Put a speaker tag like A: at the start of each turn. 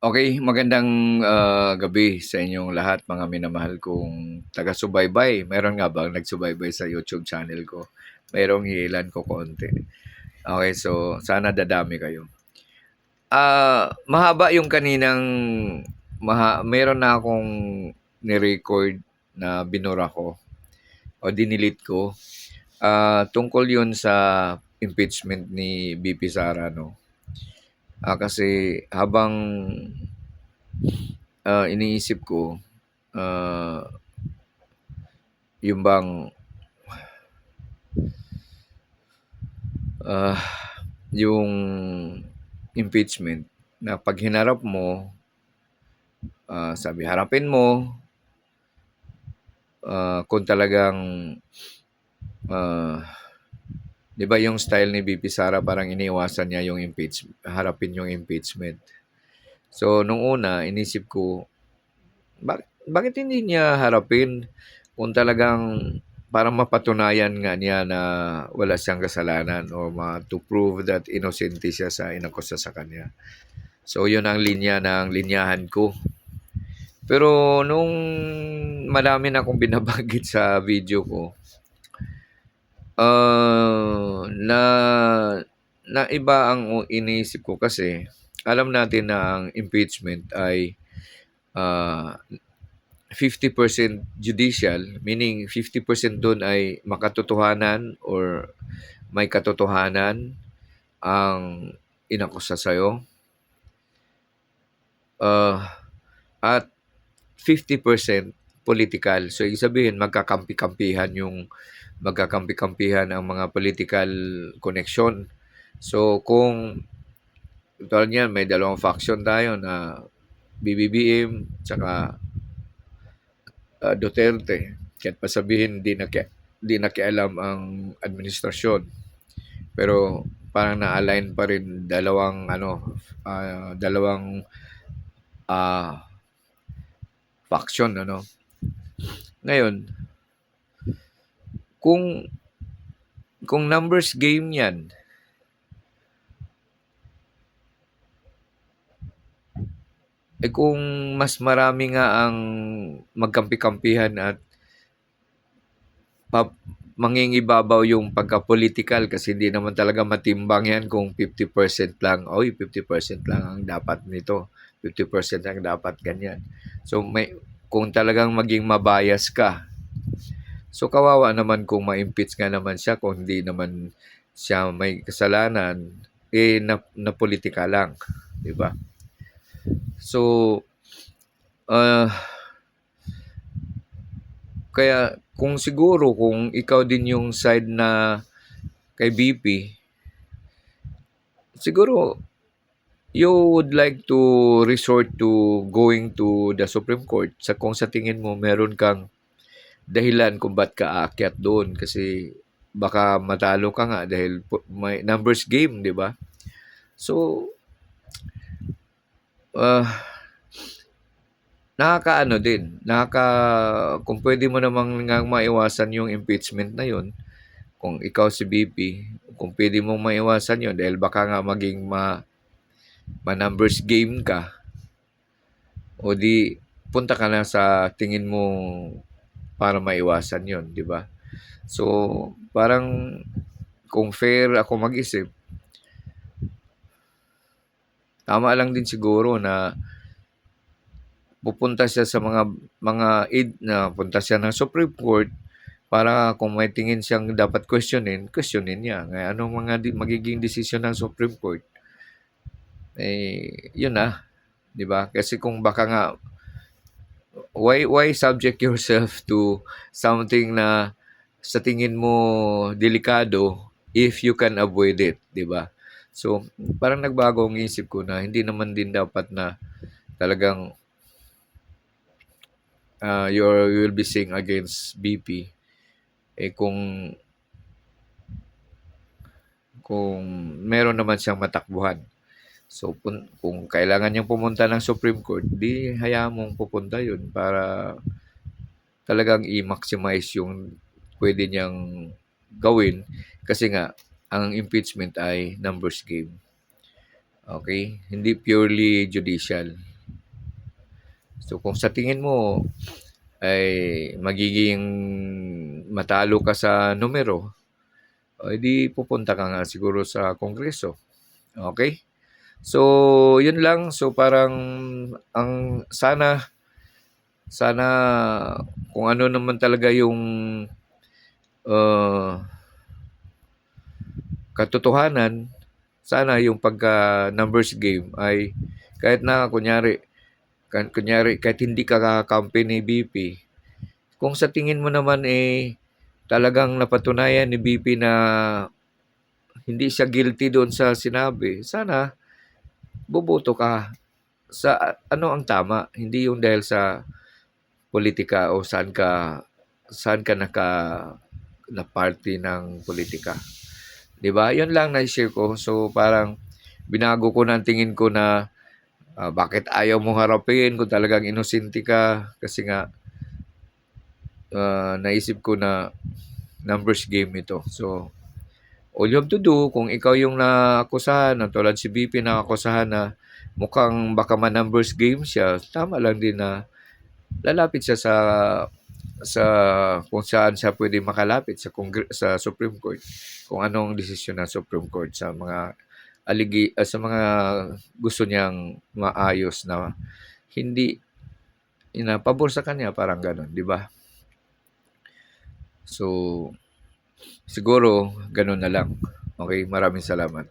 A: Okay, magandang, gabi sa inyong lahat mga minamahal kong taga-subaybay. Meron nga bang nagsubaybay sa YouTube channel ko? Merong iilan ko konti. Okay, so sana dadami kayo. Mahaba yung kaninang meron na akong ni-record na binura ko o dinilit ko. Tungkol yun sa impeachment ni VP Sara, no? Kasi habang iniisip ko, ah, yung bang ah, yung impeachment na pag hinarap mo, sabi harapin mo, kung talagang, ah, di ba yung style ni VP Sara parang iniiwasan niya yung harapin yung impeachment. So, nung una, inisip ko, bakit hindi niya harapin kung talagang para mapatunayan nga niya na wala siyang kasalanan o to prove that innocent siya sa inakusa sa kanya. So, yun ang linyahan ko. Pero nung madami na akong binabanggit sa video ko, na iba ang iniisip ko kasi alam natin na ang impeachment ay 50% judicial, meaning 50% doon ay makatotohanan or may katotohanan ang inakusa sa'yo. At 50% political. So, ibig sabihin, magkakampi-kampihan ang mga political connection. So, kung tulad niyan, may dalawang faction tayo na BBBM tsaka Duterte. Kahit pa sabihin, di nakialam ang administrasyon. Pero parang na-align pa rin dalawang faction, ano. Ngayon, kung numbers game 'yan, kung mas marami nga ang magkampi-kampihan at mangingibabaw yung pagka-political kasi hindi naman talaga matimbang yan kung 50% lang. 50% lang ang dapat nito. 50% lang dapat ganyan. So, kung talagang maging mabias ka, so kawawa naman kung ma-impeach nga naman siya kung hindi naman siya may kasalanan, na politika lang. Diba? So, kaya kung ikaw din yung side na kay BP, siguro you would like to resort to going to the Supreme Court kung sa tingin mo meron kang dahilan kung ba't ka aakyat doon kasi baka matalo ka nga dahil may numbers game, di ba? So, kung pwede mo namang nga maiwasan yung impeachment na yun, kung ikaw si BP, kung pwede mong maiwasan yun dahil baka nga maging ma-numbers game ka, o di punta ka na sa tingin mo para maiwasan yun, di ba? So, parang kung fair ako mag-isip, tama lang din siguro na pupunta siya sa mga na punta siya ng Supreme Court para kung may tingin siyang dapat questionin niya. Ngayon, anong magiging desisyon ng Supreme Court? Yun na, 'di ba? Kasi kung baka nga why subject yourself to something na sa tingin mo delikado if you can avoid it, 'di ba? So, parang nagbago ang isip ko na hindi naman din dapat na talagang you will be saying against BP kung meron naman siyang matakbuhan. So, kung kailangan niyang pumunta ng Supreme Court, di hayaan mong pupunta yun para talagang i-maximize yung pwede niyang gawin. Kasi nga, ang impeachment ay numbers game. Okay? Hindi purely judicial. So kung sa tingin mo ay magiging matalo ka sa numero, o edi pupunta ka nga siguro sa Kongreso. Okay? So, yun lang. So, parang ang sana kung ano naman talaga yung uh, katotohanan, sana yung pagka numbers game ay kahit na kunyari kahit hindi ka kakampi ni BP, kung sa tingin mo naman talagang napatunayan ni BP na hindi siya guilty doon sa sinabi, sana boboto ka sa ano ang tama, hindi yung dahil sa politika o saan ka na party ng politika. 'Di ba? 'Yun lang na-share ko. So parang binago ko na ang tingin ko na bakit ayaw mo harapin kung talagang inosente ka kasi nga naisip ko na numbers game ito. So all you have to do kung ikaw yung naakusahan, tulad si BP naakusahan na mukhang baka ma-numbers game siya, tama lang din na lalapit siya sa kung saan siya pwede makalapit sa Supreme Court, kung anong desisyon ng Supreme Court sa mga sa mga gusto niyang maayos na hindi pabor sa kanya, parang gano'n, 'di ba? So siguro gano'n na lang. Okay, maraming salamat.